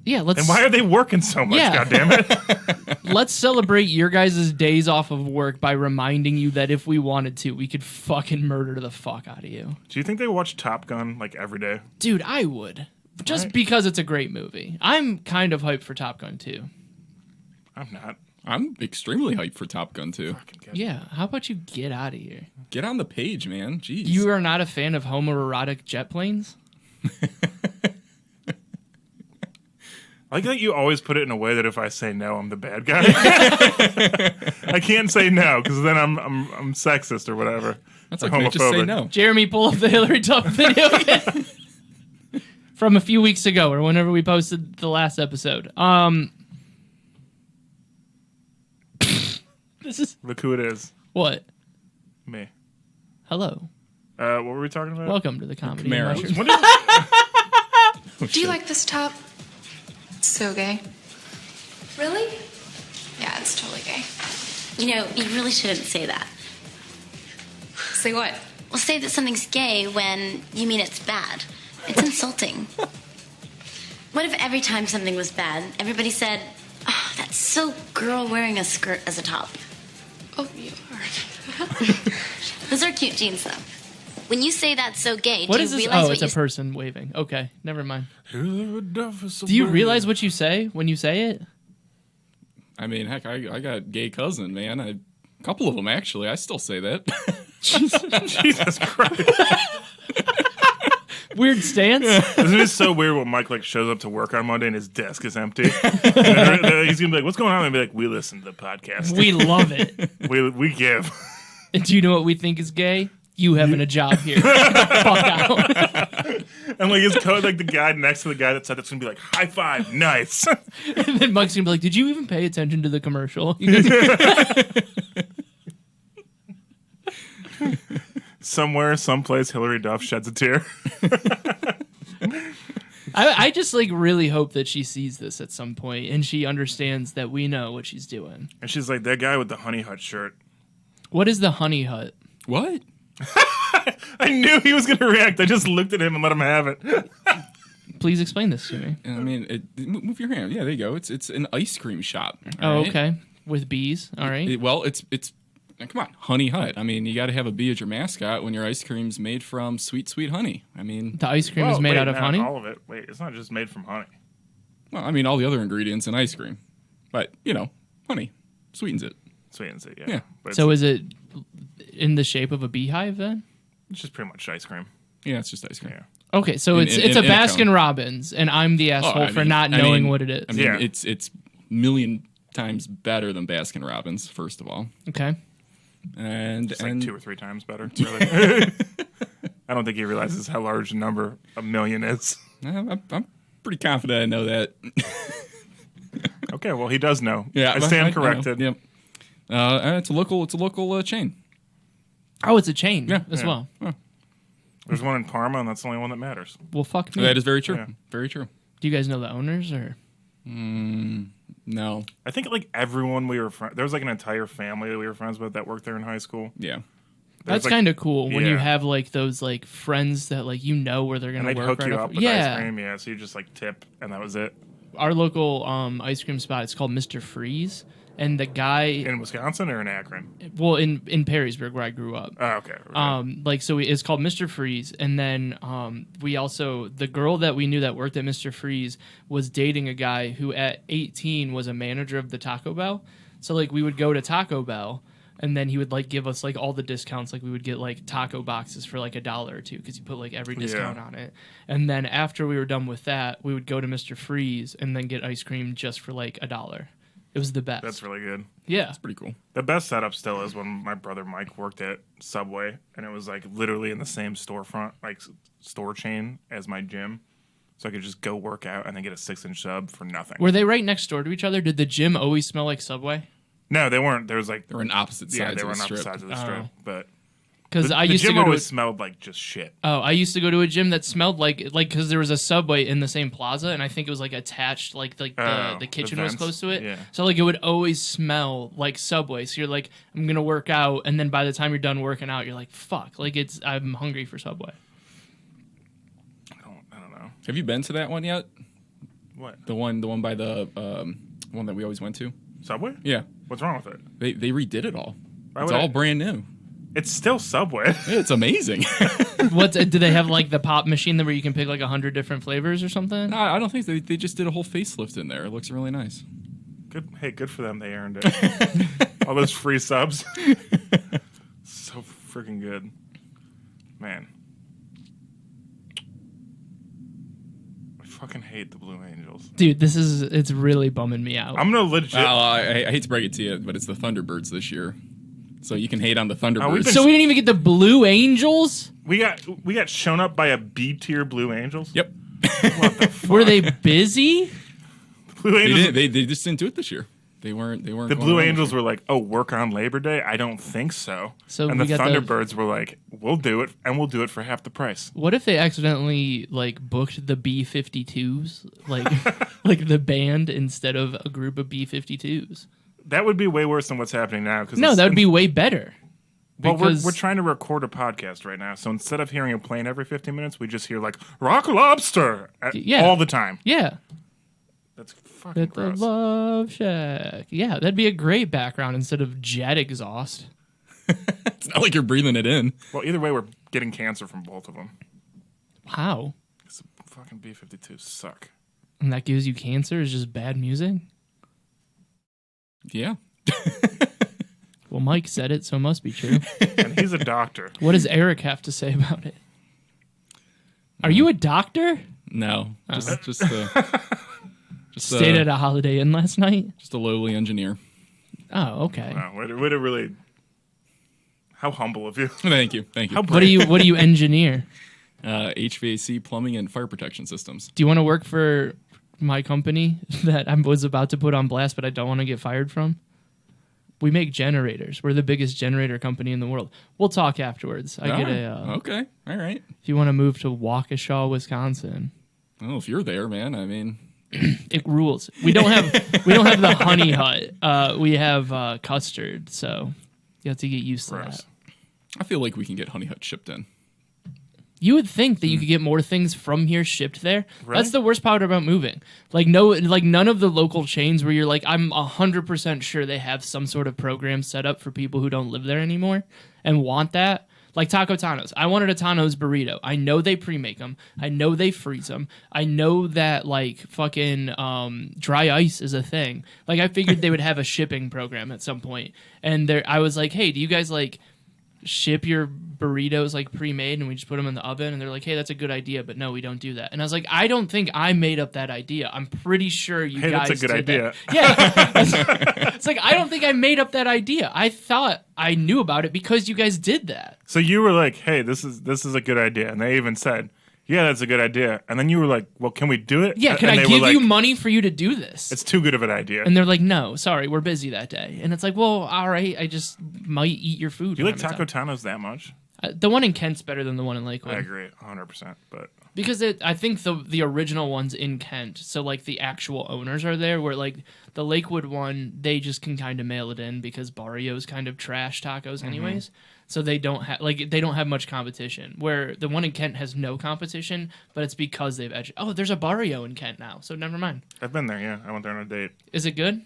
Yeah, let's... And why are they working so much, goddammit? Let's celebrate your guys' days off of work by reminding you that if we wanted to, we could fucking murder the fuck out of you. Do you think they watch Top Gun, like, every day? Dude, I would. Just because it's a great movie. I'm kind of hyped for Top Gun 2. I'm not. I'm extremely hyped for Top Gun 2. Yeah, how about you get out of here? Get on the page, man. Jeez. You are not a fan of homoerotic jet planes? I like that you always put it in a way that if I say no, I'm the bad guy. I can't say no because then I'm sexist or whatever. That's like homophobic. Just say no. Jeremy, pull up the Hillary Duff video again. From a few weeks ago or whenever we posted the last episode. This is... Look who it is. What? Me. Hello. What were we talking about? Welcome to the Comedy Camaro. Do you like this top? It's so gay. Really? Yeah, it's totally gay. You know, you really shouldn't say that. Say what? Well, say that something's gay when you mean it's bad. It's insulting. What if every time something was bad, everybody said, "Oh, that's so girl wearing a skirt as a top"? Oh, you are. Those are cute jeans, though. When you say that's so gay, What do is you this? realize Oh, what it's a person waving. Okay, never mind. Do Do you realize what you say when you say it? I mean, heck, I got a gay cousin, man. A couple of them, actually. I still say that. Jesus Christ. Weird stance. Isn't it so weird when Mike like shows up to work on Monday and his desk is empty? And he's gonna be like, "What's going on?" And be like, "We listen to the podcast. We love it. We give." And do you know what we think is gay? You having a job here. Fuck out. And like his code, like the guy next to the guy that said that's gonna be like, "High five, nice." And then Mike's gonna be like, "Did you even pay attention to the commercial?" Somewhere, someplace, Hillary Duff sheds a tear. I just like really hope that she sees this at some point and she understands that we know what she's doing. And she's like, "That guy with the Honey Hut shirt." What is the Honey Hut? What? I knew he was gonna react. I just looked at him and let him have it. Please explain this to me. I mean, move your hand. Yeah, there you go. It's an ice cream shop. Oh, right? okay. With bees. All right. It's come on, Honey Hut. I mean, you got to have a bee as your mascot when your ice cream's made from sweet, sweet honey. I mean, The ice cream is made out of honey? All of it. Wait, it's not just made from honey. well, I mean, all the other ingredients in ice cream, but you know, honey sweetens it. Sweetens it, yeah. Yeah. But So is it in the shape of a beehive then? it's just pretty much ice cream. Yeah, it's just ice cream. Yeah. Okay, so it's in a a Baskin cone. Robbins, and I'm the asshole I for mean- not I knowing mean- what it is. I mean, Yeah. it's million times better than Baskin Robbins. First of all, Okay. and It's and like 2 or 3 times better. Really. I don't think he realizes how large a number a million is. I'm pretty confident I know that. Okay, well, he does know. Yeah, I stand know. corrected. Yep. It's a local chain. Oh, it's a chain as Yeah. well. There's one in Parma, and that's the only one that matters. Well, fuck me. That is very true. Yeah. Very true. Do you guys know the owners or? No. I think like everyone we were there was like an entire family that we were friends with that worked there in high school. Yeah. That's like- kind of cool when you yeah. have like those like friends that like where they're And gonna they'd work. hook you right up off- with yeah. ice cream, yeah. So you just like tip, and that was it. Our local ice cream spot. It's called Mr. Freeze, and the guy, In Wisconsin or in Akron? well, in Perrysburg where I grew up. Oh, okay. So it's called Mr. Freeze, and then we also the girl that we knew that worked at Mr. Freeze was dating a guy who at 18 was a manager of the Taco Bell. So like we would go to Taco Bell, and then he would like give us like all the discounts. Like we would get like taco boxes for like $1 or $2 because he put like every discount on it. And then after we were done with that, we would go to Mr. Freeze and then get ice cream just for like $1. It was the best. That's really good. Yeah. Pretty cool. The best setup still is when my brother Mike worked at Subway, and it was like literally in the same storefront, like store chain as my gym. So I could just go work out and then get a 6-inch sub for nothing. Were they right next door to each other? Did the gym always smell like Subway? No, they weren't. There was like They're on opposite sides yeah, they of were the on strip. opposite sides of the strip. Oh. But Because I the used to gym go to always smelled like just shit. I used to go to a gym that smelled like because there was a Subway in the same plaza, and I think it was like attached, like the kitchen was vents. close to it. Yeah. So like it would always smell like Subway. So you're like, I'm gonna work out, and then by the time you're done working out, you're like, fuck, like I'm hungry for Subway. I don't know. Have you been to that one yet? What? The one by the one that we always went to? Subway? Yeah. What's wrong with it? They redid it all. Why It's would all brand new. It's still Subway. Yeah, it's amazing. Do they have like the pop machine where you can pick like 100 different flavors or something? No, I don't think they just did a whole facelift in there. It looks really nice. Good. Hey, good for them. They earned it. All those free subs. So freaking good, man. I fucking hate the Blue Angels. Dude, it's really bumming me out. I'm gonna legit. I hate to break it to you, but it's the Thunderbirds this year. So you can hate on the Thunderbirds. we've been- So we didn't even get the Blue Angels? We got shown up by a B tier Blue Angels. Yep. What the fuck? Were they busy? Blue They Angels. didn't. They just didn't do it this year. They weren't. The going Blue on Angels this year. were like, "Oh, work on Labor Day." I don't think so. So and the we got Thunderbirds were like, "We'll do it, and we'll do it for half the price." What if they accidentally like booked the B-52s, like like the band instead of a group of B-52s? That would be way worse than what's happening now. No, that would be way better. Well, because- we're trying to record a podcast right now, so instead of hearing a plane every 15 minutes, we just hear like "Rock Lobster" Yeah. all the time. Yeah. That's fucking At the gross. Love Shack. Yeah, that'd be a great background instead of jet exhaust. It's not like you're breathing it in. Well, either way, we're getting cancer from both of them. How? Because fucking B-52s suck. And that gives you cancer is just bad music? Yeah. Well, Mike said it, so it must be true. And he's a doctor. What does Eric have to say about it? Are you a doctor? No. Just Stayed at a Holiday Inn last night? just a lowly engineer. Oh, okay. Wow, way to really. How humble of you. Thank you. Thank you. How What do you engineer? HVAC, plumbing, and fire protection systems. Do you want to work for my company that I was about to put on blast, but I don't want to get fired from? We make generators. We're the biggest generator company in the world. We'll talk afterwards. I get a. Okay. All right. If you want to move to Waukesha, Wisconsin, Well, if you're there, man, I mean, it rules. We don't have the honey hut. We have custard, so you have to get used to Gross. that. I feel like we can get Honey Hut shipped in. You would think that you could get more things from here shipped there. Really? That's the worst part about moving. None of the local chains where you're like, I'm 100% sure they have some sort of program set up for people who don't live there anymore and want that. Like Taco Tano's. I wanted a Tano's burrito. I know they pre-make them. I know they freeze them. I know that like fucking dry ice is a thing. Like I figured they would have a shipping program at some point. And I was like, hey, do you guys like ship your burritos like pre-made and we just put them in the oven? And they're like, hey, that's a good idea, but no, we don't do that. And I was like, I don't think I made up that idea. I'm pretty sure you Hey, guys that's a good did idea. that. Yeah. It's like I don't think I made up that idea. I thought I knew about it because you guys did that. So you were like, "Hey, this is a good idea," and they even said, "Yeah, that's a good idea." And then you were like, "Well, can we do it?" Yeah, can and I they were give like, you money for you to do this? It's too good of an idea. And they're like, no, sorry, we're busy that day. And it's like, well, all right, I just might eat your food. Do you like when I'm in Taco town. Tano's that much? The one in Kent's better than the one in Lakewood. I agree, 100%. But Because I think the original one's in Kent, so like the actual owners are there. Where like the Lakewood one, they just can kind of mail it in because Barrio's kind of trash tacos, anyways. So they don't have much competition. Where the one in Kent has no competition, but it's because they've edged. Oh, there's a Barrio in Kent now, so never mind. I've been there. Yeah, I went there on a date. Is it good?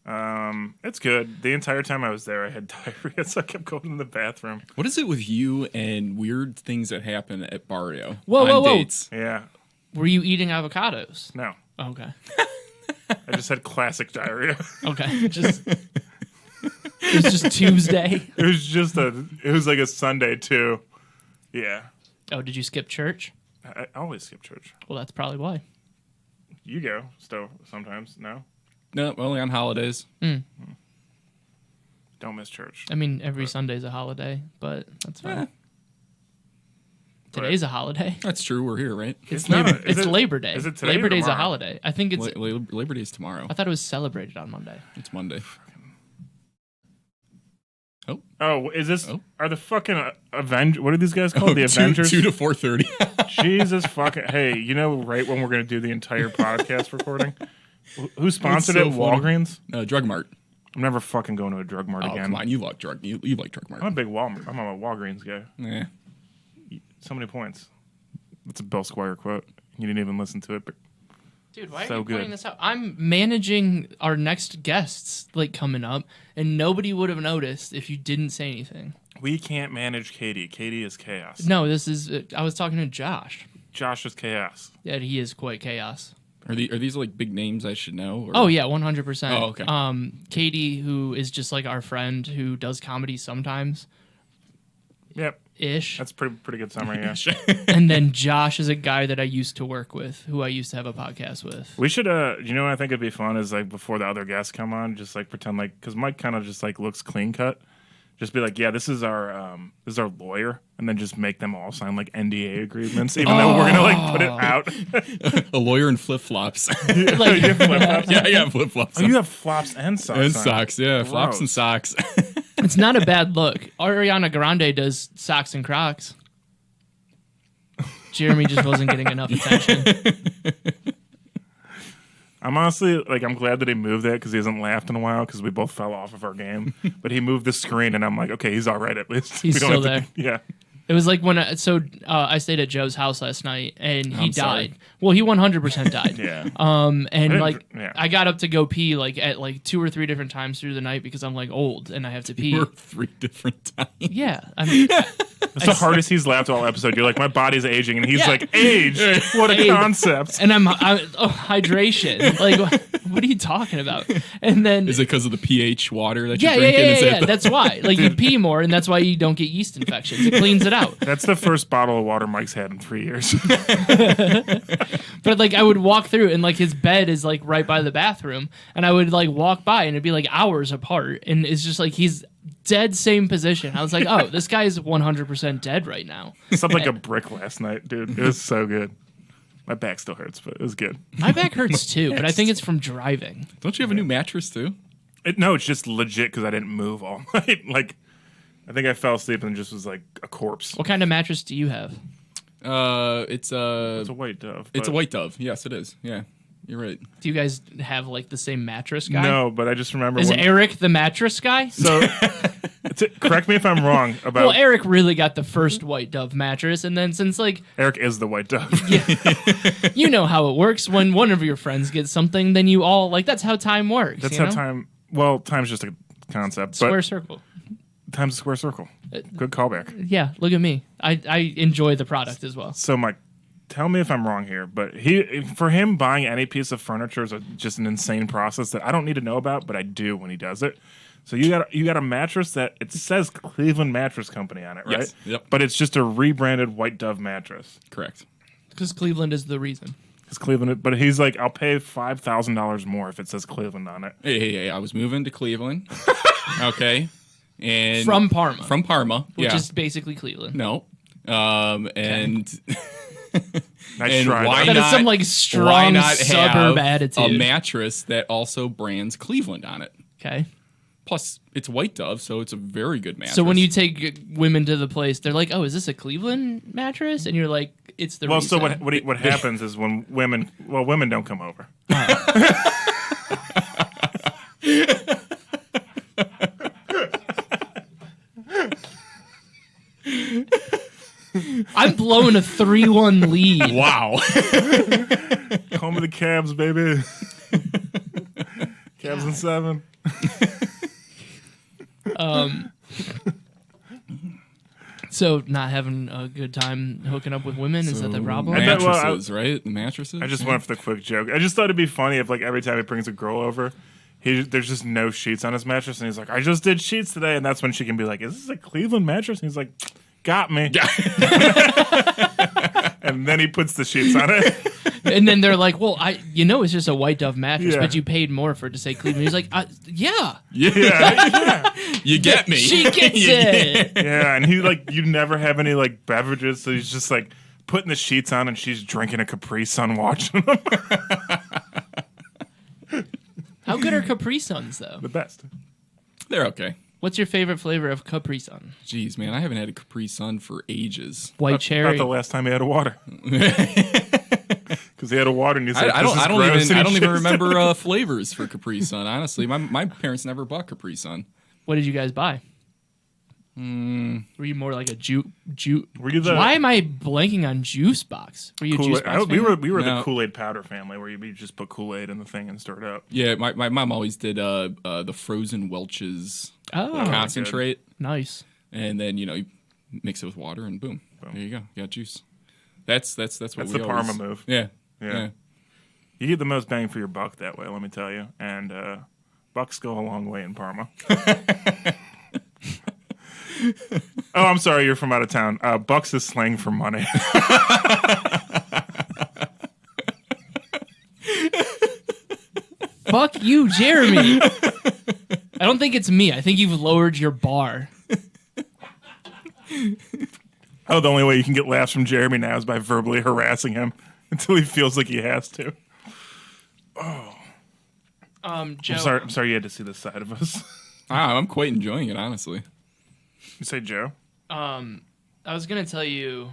It's good. The entire time I was there, I had diarrhea, so I kept going to the bathroom. What is it with you and weird things that happen at Barrio? Whoa. Dates? Yeah, Were you eating avocados? no, Okay. I just had classic diarrhea. Okay. Just it was just Tuesday. It was like a Sunday too. Yeah, Oh, did you skip church? I always skip church. Well, that's probably why. You go still sometimes. No, No, only on holidays. don't miss church. I mean, every Sunday's a holiday, but that's fine. Eh. Today's a holiday. That's true. We're here, right? It's not. It's Labor Day. Is it today Labor or Day's a tomorrow? holiday. I think it's. Labor Day's tomorrow. I thought it was celebrated on Monday. It's Monday. Oh, is this? Are the fucking What are these guys called? The 2 Avengers. 2 to 4:30. Jesus fucking. Hey, right when we're gonna do the entire podcast recording, who sponsored so it? funny. Walgreens. Drug Mart. I'm never fucking going to a drug mart Oh, again. come on, you like drug. You like Drug Mart. I'm a big Walmart. I'm a Walgreens guy. Yeah. So many points. That's a Bill Squire quote. You didn't even listen to it, but Dude, why so are you good. pointing this out? I'm managing our next guests coming up, and nobody would have noticed if you didn't say anything. we can't manage Katie. Katie is chaos. No, this is. I was talking to Josh. Josh is chaos. Yeah, he is quite chaos. Are these like big names I should know? Or? Oh yeah, 100%. Oh, okay. Katie, who is just like our friend who does comedy sometimes. Yep. Ish. That's pretty good summary. Yeah. And then Josh is a guy that I used to work with, who I used to have a podcast with. We should. What I think it'd be fun is like before the other guests come on, just like pretend like because Mike kind of just like looks clean cut. Just be like, yeah, this is our lawyer, and then just make them all sign like NDA agreements, even though we're gonna like put it out. A lawyer in flip flops. Like, Yeah, I got flip flops. Oh, you have flops and socks. and on. socks. Yeah, flops and Gross. socks. it's not a bad look. Ariana Grande does socks and Crocs. Jeremy just wasn't getting enough attention. I'm honestly like I'm glad that he moved that because he hasn't laughed in a while because we both fell off of our game. But he moved the screen, and I'm like, okay, he's all right at least. He's We don't still have to- Yeah. It was like when I stayed at Joe's house last night and he I'm died. sorry. Well, he 100% died. Yeah. And didn't like yeah. I got up to go pee like at like 2 or 3 different times through the night because I'm like old and I have to pee. We're 3 different times. Yeah, I mean, That's the hardest he's laughed all episode. You're like, my body's aging, and he's Yeah. like, age. What a Age. concept. and hydration. Like, what are you talking about? And then Is it because of the pH water that yeah, you're yeah, drinking? yeah, Is yeah, that yeah. the- That's why. Like you pee more, and that's why you don't get yeast infections. It cleans it out. That's the first bottle of water Mike's had in 3 years. But like I would walk through, and like his bed is like right by the bathroom, and I would like walk by, and it'd be like hours apart, and it's just like he's dead same position. I was like, oh, this guy's 100% dead right now. Slept like a brick last night, dude. It was so good. My back still hurts, but it was good. My back hurts too, but I think it's from driving. Don't you have a new mattress too? No, it's just legit because I didn't move all night. Like, I think I fell asleep and just was like a corpse. What kind of mattress do you have? It's It's a white dove. It's a but- white dove. Yes, it is. Yeah, you're right. Do you guys have like the same mattress guy? No, but I just remember Is when. Eric the mattress guy? So, correct me if I'm wrong about. Well, Eric really got the first white dove mattress, and then since like Eric is the white dove. you know how it works, when one of your friends gets something, then you all like that's how time works. That's you how know? time. Well, time's just a concept, Square but circle. time's a square circle. Good callback. Yeah, look at me. I enjoy the product as well. So, Mike, tell me if I'm wrong here, but for him buying any piece of furniture is just an insane process that I don't need to know about, but I do when he does it. So you got a mattress that it says Cleveland Mattress Company on it, right? Yes, yep. But it's just a rebranded White Dove mattress. Correct. Because Cleveland is the reason. It's Cleveland, but he's like, I'll pay $5,000 more if it says Cleveland on it. Hey, I was moving to Cleveland. Okay. And From Parma. From Parma. Which yeah. is basically Cleveland. No. And Nice and try. why though. That is not, some, like, why strong not suburb have attitude. a mattress that also brands Cleveland on it? Okay. Plus, it's White Dove, so it's a very good mattress. So when you take women to the place, they're like, "Oh, is this a Cleveland mattress?" And you're like, "It's the." Well, reason. so what happens is when women don't come over. I'm blowing a 3-1 lead. Wow. Home of the Cavs, baby. Cavs in 7. So not having a good time hooking up with women, is that the problem? I bet- well, Mattresses, right? The mattresses? I just went for the quick joke. I just thought it'd be funny if, like, every time he brings a girl over, there's just no sheets on his mattress, and he's like, "I just did sheets today," and that's when she can be like, "Is this a Cleveland mattress?" And he's like, "Got me." And then he puts the sheets on it. And then they're like, "Well, it's just a White Dove mattress, Yeah. but you paid more for it to say Cleveland." He's like, "Yeah, Yeah, You get me. she gets it." yeah, and he like you never have any like beverages, so he's just like putting the sheets on, and she's drinking a Capri Sun, watching them. How good are Capri Suns though? The best. They're okay. What's your favorite flavor of Capri Sun? Jeez, man, I haven't had a Capri Sun for ages. White cherry. Not the last time he had a water. Because he had a water and he's like, I don't even even remember flavors for Capri Sun. Honestly, my parents never bought Capri Sun. What did you guys buy? Were you more like a juice? Were you the Why am I blanking on juice box? Were you a juice box? We were No. the Kool-Aid powder family where you just put Kool-Aid in the thing and stir it up. Yeah, my mom always did the frozen Welch's concentrate, Nice. and then you mix it with water, and boom. There you go. You got juice. That's what That's we the always, Parma move. Yeah. You get the most bang for your buck that way, let me tell you. And bucks go a long way in Parma. Oh, I'm sorry, you're from out of town. Bucks is slang for money. Fuck you, Jeremy. I don't think it's me. I think you've lowered your bar. Oh, the only way you can get laughs from Jeremy now is by verbally harassing him until he feels like he has to. Joe. I'm sorry you had to see this side of us. I'm quite enjoying it, honestly. You say Joe? I was gonna tell you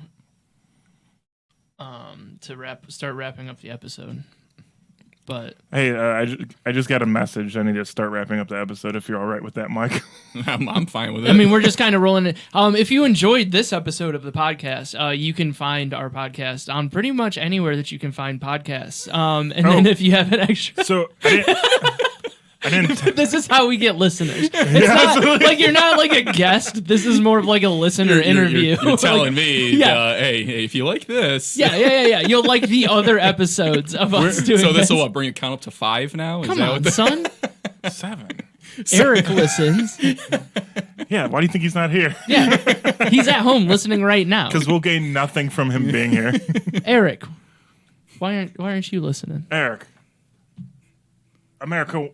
to start wrapping up the episode, but Hey, I just got a message. I need to start wrapping up the episode if you're all right with that, Mike. I'm fine with it. I mean we're just kind of rolling it. If you enjoyed this episode of the podcast, you can find our podcast on pretty much anywhere that you can find podcasts. Then if you have an extra, So I didn't. this is how we get listeners. It's not like you're not like a guest. This is more of like a listener interview. You're telling Like, me, yeah. hey, if you like this, Yeah. You'll like the other episodes of us doing so this will this. bring it count up to 5 now. Is Come that on, what the- son. 7. Eric listens. Yeah, why do you think he's not here? Yeah, he's at home listening right now. Because we'll gain nothing from him being here. Eric, why aren't you listening? Eric, America.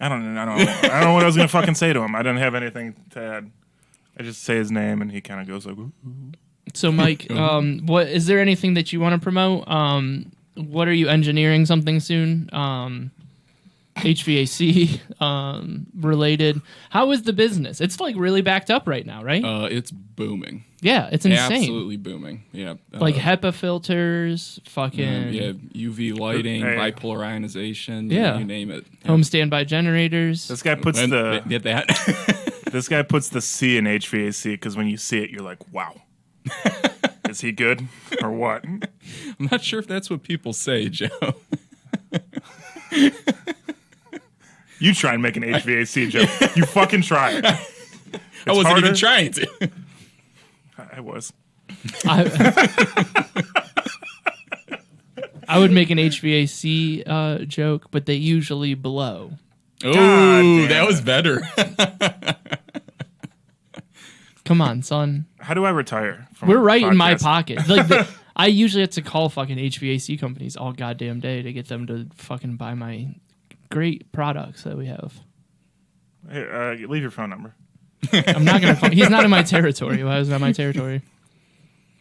I don't know what I was gonna fucking say to him. I didn't have anything to add. I just say his name and he kind of goes like, "Ooh." So, Mike, what is there anything that you want to promote? What are you engineering something soon? HVAC related. How is the business? It's like really backed up right now, right? It's booming. Yeah, it's insane. Absolutely booming. Yeah. Like HEPA filters, fucking Yeah, UV lighting, Hey. bipolar ionization. Yeah. You name it. home standby generators. This guy puts And the get that. this guy puts the C in HVAC because when you see it, you're like, wow. Is he good or what? I'm not sure if that's what people say, Joe. You try and make an HVAC joke. You fucking try it. I wasn't harder. even trying to. I was. I would make an HVAC joke, but they usually blow. Oh, damn that was it. better. Come on, son. How do I retire? From We're right in my podcast? pocket. Like I usually have to call fucking HVAC companies all goddamn day to get them to fucking buy my great products that we have. Here, leave your phone number. I'm not gonna call. He's not in my territory. Why is that my territory?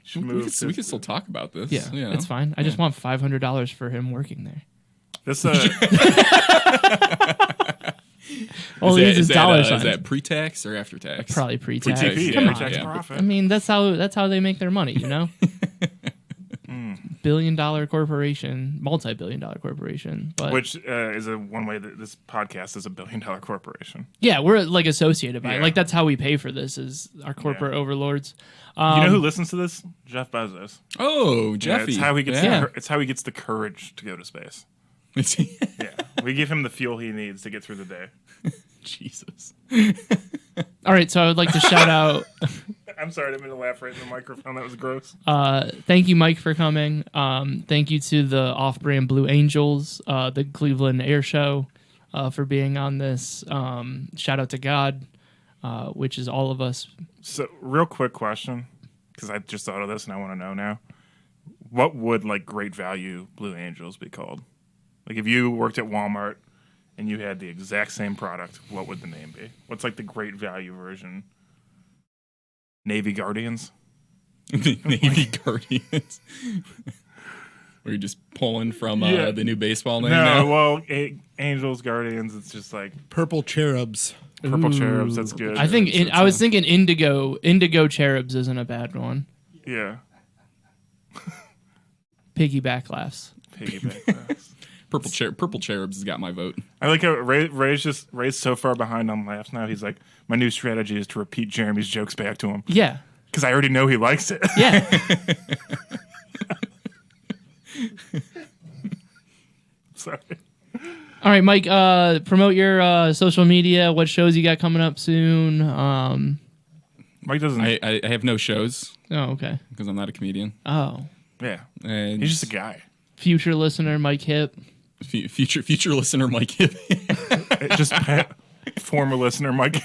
Should We move can still talk about this. Yeah, you know. it's fine. I just want $500 for him working there. This All he needs is dollar is signs. that pre-tax or after tax? Probably pre-tax. TP, Come on. pre-tax yeah. profit. I mean, that's how they make their money, you know? Billion-dollar corporation, multi-billion-dollar corporation. But Which is one way that this podcast is a $1 billion corporation. yeah, we're like associated by it. Yeah. Like that's how we pay for this is our corporate overlords. You know who listens to this? Jeff Bezos. Oh, Yeah, Jeffy. it's how he gets. Yeah. It's how he gets the courage to go to space. Yeah. Yeah, we give him the fuel he needs to get through the day. Jesus. All right, so I would like to shout out. I'm sorry, I didn't mean to laugh right in the microphone. That was gross. Thank you, Mike, for coming. Thank you to the Off-Brand Blue Angels, the Cleveland Air Show, for being on this. Shout out to God, which is all of us. So, real quick question, because I just thought of this and I want to know now. What would like Great Value Blue Angels be called? Like if you worked at Walmart and you had the exact same product, what would the name be? What's like the Great Value version? Navy Guardians? The Navy Guardians. Were you just pulling from Yeah. the new baseball name No, now? well, Angels, Guardians. It's just like Purple Cherubs. Purple Cherubs. That's good. I think I was thinking Indigo Cherubs isn't a bad one. Yeah. Piggyback laughs. Piggyback. Purple Cherubs has got my vote. I like how Ray's so far behind on laughs now. He's like, my new strategy is to repeat Jeremy's jokes back to him Yeah. because I already know he likes it. Yeah. Sorry. All right, Mike, promote your social media. What shows you got coming up soon? Mike doesn't. I have no shows Oh, okay. because I'm not a comedian. Oh. Yeah. And He's just a guy. Future listener, Mike Hipp. future listener Mike Hipp. Just former listener Mike.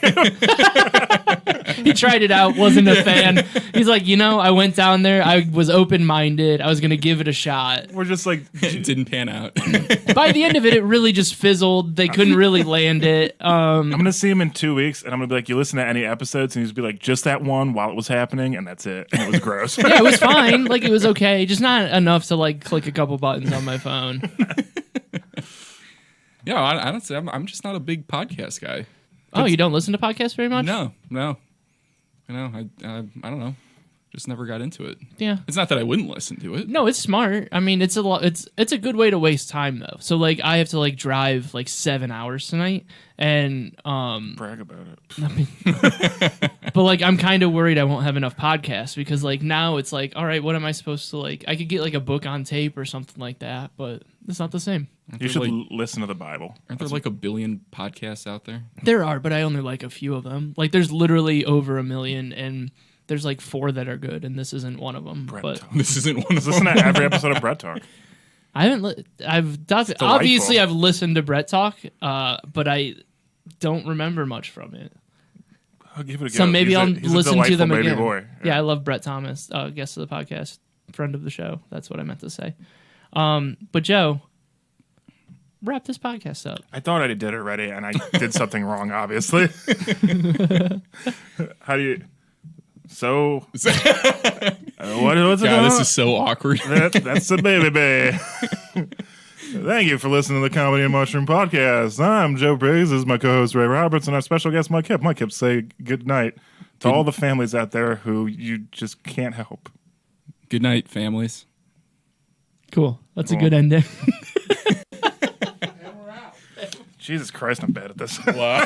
He tried it out, wasn't a fan. He's like, I went down there. I was open-minded. I was going to give it a shot. We're just like, It didn't pan out. By the end of it, it really just fizzled. They couldn't really land it. I'm going to see him in 2 weeks, and I'm going to be like, you listen to any episodes? And he's be like, just that one while it was happening, and that's it. And it was gross. Yeah, it was fine. Like, it was okay. Just not enough to, like, click a couple buttons on my phone. Yeah, honestly, I'm just not a big podcast guy. Oh, you don't listen to podcasts very much? No. I don't know. Just never got into it. Yeah. It's not that I wouldn't listen to it. No, it's smart. I mean, it's a good way to waste time though. So like I have to like drive like 7 hours tonight and Brag about it. but like I'm kind of worried I won't have enough podcasts because like now it's like, all right, what am I supposed to like I could get like a book on tape or something like that, but it's not the same. You should listen to the Bible. Aren't there like a billion podcasts out there? There are, but I only like a few of them. Like there's literally over 1 million and there's like 4 that are good, and this isn't one of them. But This isn't one of them. Listen to every episode of Brett Talk. I haven't. Obviously I've listened to Brett Talk, but I don't remember much from it. I'll give it a go. So maybe I'll he's a listen to them baby again. Boy. Yeah, I love Brett Thomas, guest of the podcast, friend of the show. That's what I meant to say. But Joe, wrap this podcast up. I thought I did it already, and I did something wrong, obviously. How do you... So, what's it God, called? this is so awkward. That's the baby bay. Thank you for listening to the Comedy and Mushroom Podcast. I'm Joe Briggs. This is my co-host Ray Roberts, and our special guest Mike Hipp. Mike Hipp, say good night to all the families out there who you just can't help. Good night, families. Cool. That's a good ending. Jesus Christ, I'm bad at this. Wow.